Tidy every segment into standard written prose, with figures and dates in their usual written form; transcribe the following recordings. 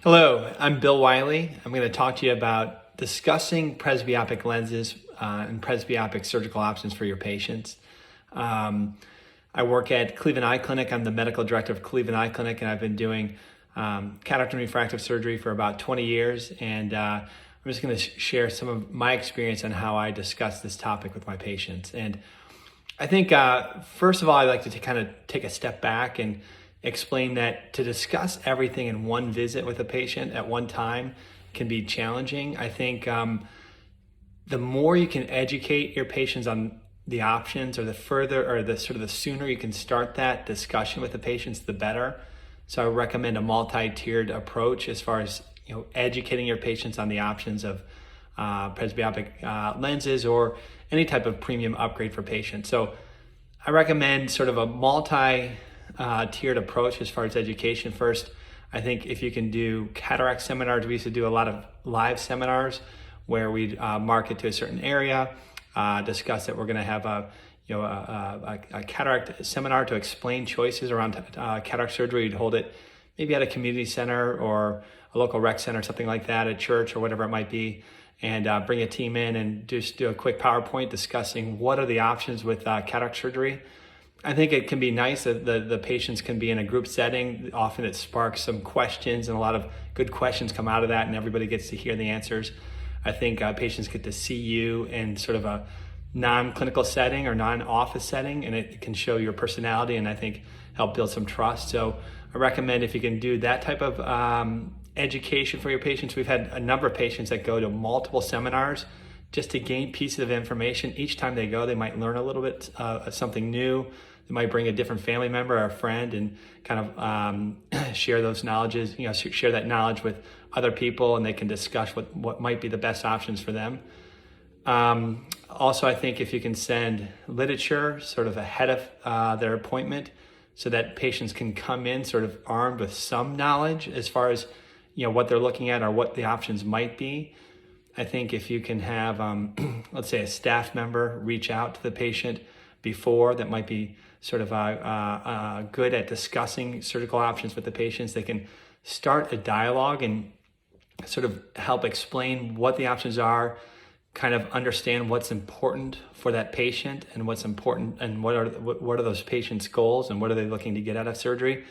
Hello, I'm Bill Wiley. I'm going to talk to you about discussing presbyopic lenses and presbyopic surgical options for your patients. I work at Cleveland Eye Clinic. I'm the medical director of Cleveland Eye Clinic, and I've been doing cataract and refractive surgery for about 20 years. And I'm just going to share some of my experience on how I discuss this topic with my patients. And I think, first of all, I'd like to kind of take a step back and explain that to discuss everything in one visit with a patient at one time can be challenging. I think the more you can educate your patients on the options, or the sooner you can start that discussion with the patients, the better. So I recommend a multi-tiered approach as far as educating your patients on the options of presbyopic lenses or any type of premium upgrade for patients. So I recommend sort of a multi-tiered approach as far as education. First, I think if you can do cataract seminars, we used to do a lot of live seminars where we'd market to a certain area, discuss that we're going to have a cataract seminar to explain choices around cataract surgery. We'd hold it maybe at a community center or a local rec center, something like that, at church or whatever it might be, and bring a team in and just do a quick PowerPoint discussing what are the options with cataract surgery. I think it can be nice that the patients can be in a group setting. Often it sparks some questions, and a lot of good questions come out of that, and everybody gets to hear the answers. I think patients get to see you in sort of a non-clinical setting or non-office setting, and it can show your personality and I think help build some trust. So I recommend if you can do that type of education for your patients. We've had a number of patients that go to multiple seminars just to gain pieces of information. Each time they go, they might learn a little bit something new. They might bring a different family member or a friend and kind of share those knowledges, share that knowledge with other people, and they can discuss what might be the best options for them. Also, I think if you can send literature sort of ahead of their appointment so that patients can come in sort of armed with some knowledge as far as what they're looking at or what the options might be. I think if you can have, let's say, a staff member reach out to the patient before, that might be sort of good at discussing surgical options with the patients. They can start a dialogue and sort of help explain what the options are, kind of understand what's important for that patient and what's important and what are those patients' goals and what are they looking to get out of surgery.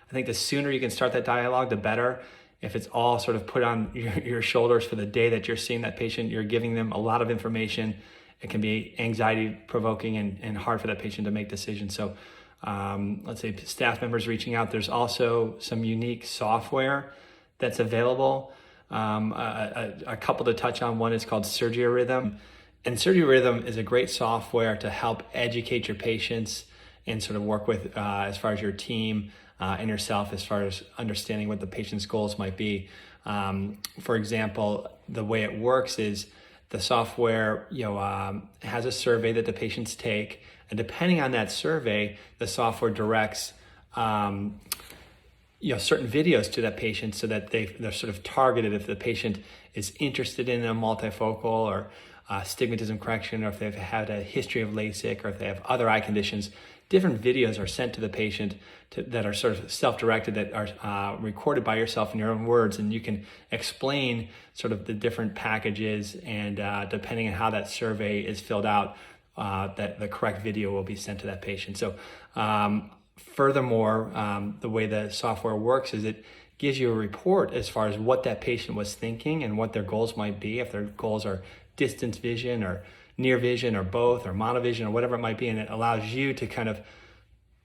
I think the sooner you can start that dialogue, the better. If it's all sort of put on your shoulders for the day that you're seeing that patient, you're giving them a lot of information. It can be anxiety provoking and hard for that patient to make decisions. So let's say staff members reaching out. There's also some unique software that's available. A couple to touch on. One is called SurgiRhythm. And SurgiRhythm is a great software to help educate your patients and sort of work with as far as your team and yourself as far as understanding what the patient's goals might be. For example, the way it works is the software has a survey that the patients take, and depending on that survey, the software directs certain videos to that patient so that they're sort of targeted if the patient is interested in a multifocal or astigmatism correction, or if they've had a history of LASIK, or if they have other eye conditions. Different videos are sent to the patient that are sort of self-directed, that are recorded by yourself in your own words, and you can explain sort of the different packages, and depending on how that survey is filled out, that the correct video will be sent to that patient. So furthermore, the way the software works is it gives you a report as far as what that patient was thinking and what their goals might be, if their goals are distance vision or near vision or both, or monovision or whatever it might be, and it allows you to kind of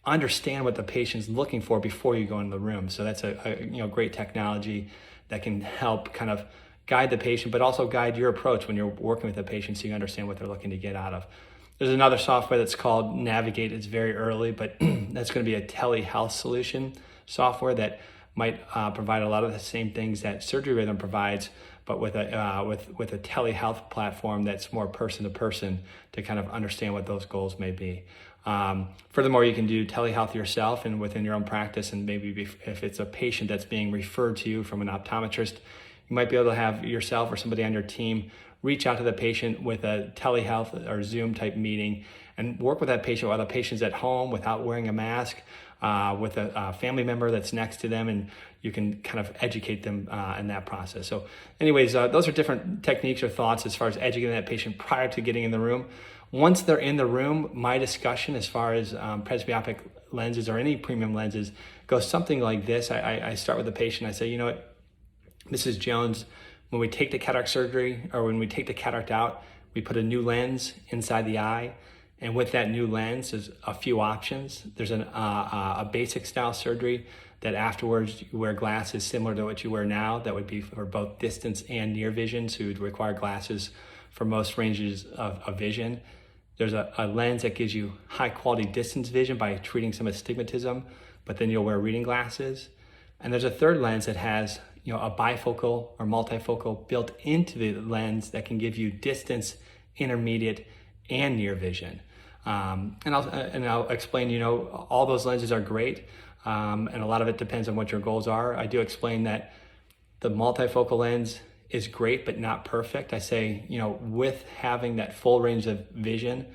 understand what the patient's looking for before you go in the room. So that's a great technology that can help kind of guide the patient, but also guide your approach when you're working with the patient so you understand what they're looking to get out of. There's another software that's called Navigate. It's very early, but that's going to be a telehealth solution software that might provide a lot of the same things that SurgiRhythm provides, but with a telehealth platform that's more person to person to kind of understand what those goals may be. Furthermore, you can do telehealth yourself and within your own practice, and maybe if it's a patient that's being referred to you from an optometrist, you might be able to have yourself or somebody on your team reach out to the patient with a telehealth or Zoom type meeting and work with that patient while the patient's at home without wearing a mask, with a family member that's next to them, and you can kind of educate them in that process. So anyways, those are different techniques or thoughts as far as educating that patient prior to getting in the room. Once they're in the room, my discussion as far as presbyopic lenses or any premium lenses goes something like this. I start with the patient. I say, you know what, Mrs. Jones, when we take the cataract surgery or when we take the cataract out, we put a new lens inside the eye. And with that new lens, there's a few options. There's a basic style surgery that afterwards you wear glasses similar to what you wear now. That would be for both distance and near vision, so you'd require glasses for most ranges of vision. There's a lens that gives you high quality distance vision by treating some astigmatism, but then you'll wear reading glasses. And there's a third lens that has a bifocal or multifocal built into the lens that can give you distance, intermediate, and near vision. And I'll explain, all those lenses are great. And a lot of it depends on what your goals are. I do explain that the multifocal lens is great, but not perfect. I say, with having that full range of vision,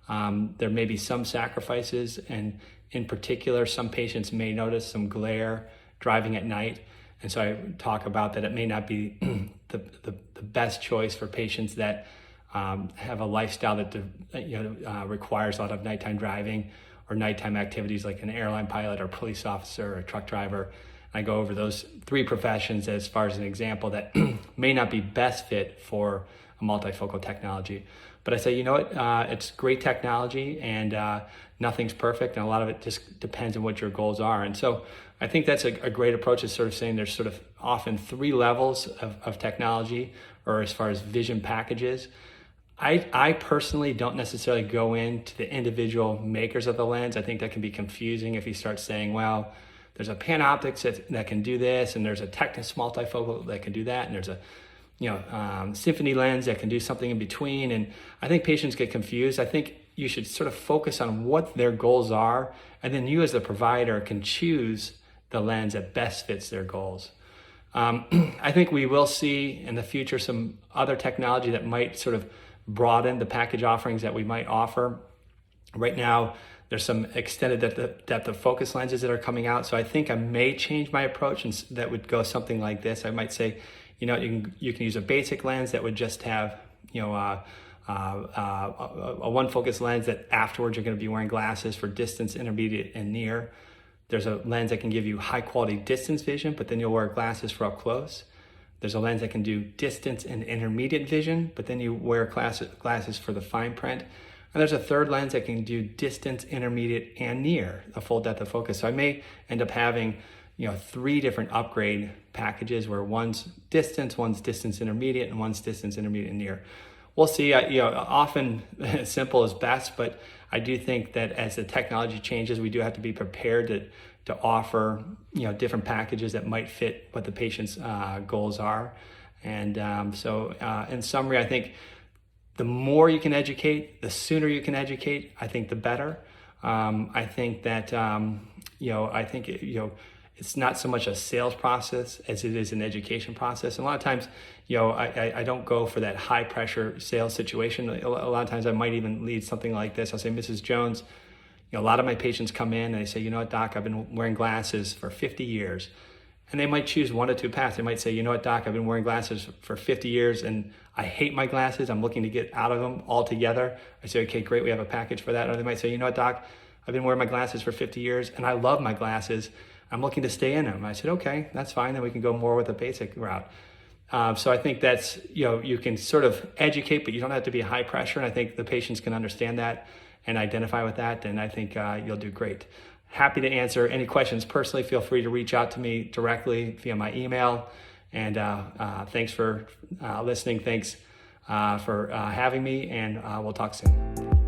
there may be some sacrifices. And in particular, some patients may notice some glare driving at night. And so I talk about that it may not be the best choice for patients that have a lifestyle that requires a lot of nighttime driving or nighttime activities like an airline pilot or police officer or a truck driver. I go over those three professions as far as an example that may not be best fit for a multifocal technology. But I say, it's great technology and nothing's perfect, and a lot of it just depends on what your goals are. And so I think that's a great approach, is sort of saying there's sort of often three levels of technology, or as far as vision packages. I personally don't necessarily go into the individual makers of the lens. I think that can be confusing if you start saying, well, there's a Panoptix that can do this, and there's a Technis multifocal that can do that, and there's a Symphony lens that can do something in between. And I think patients get confused. I think you should sort of focus on what their goals are, and then you as the provider can choose the lens that best fits their goals. I think we will see in the future some other technology that might sort of broaden the package offerings that we might offer. Right now, there's some extended depth of focus lenses that are coming out. So I think I may change my approach, and that would go something like this. I might say, you can use a basic lens that would just have, a one focus lens that afterwards you're going to be wearing glasses for distance, intermediate, and near. There's a lens that can give you high quality distance vision, but then you'll wear glasses for up close. There's a lens that can do distance and intermediate vision, but then you wear glasses for the fine print. And there's a third lens that can do distance, intermediate, and near, a full depth of focus. So I may end up having, three different upgrade packages where one's distance intermediate, and one's distance intermediate and near. We'll see. Often simple is best, but I do think that as the technology changes, we do have to be prepared to offer different packages that might fit what the patient's goals are. And so in summary, I think the more you can educate, the sooner you can educate, I think the better. I think that it's not so much a sales process as it is an education process. And a lot of times, I don't go for that high pressure sales situation. A lot of times I might even lead something like this. I'll say, Mrs. Jones, a lot of my patients come in and they say, Doc, I've been wearing glasses for 50 years. And they might choose one or two paths. They might say, Doc, I've been wearing glasses for 50 years and I hate my glasses. I'm looking to get out of them altogether. I say, okay, great, we have a package for that. Or they might say, Doc, I've been wearing my glasses for 50 years and I love my glasses. I'm looking to stay in them. I said, okay, that's fine. Then we can go more with a basic route. So I think that's, you can sort of educate, but you don't have to be high pressure. And I think the patients can understand that and identify with that. And I think you'll do great. Happy to answer any questions personally. Feel free to reach out to me directly via my email. And thanks for listening. Thanks for having me. And we'll talk soon.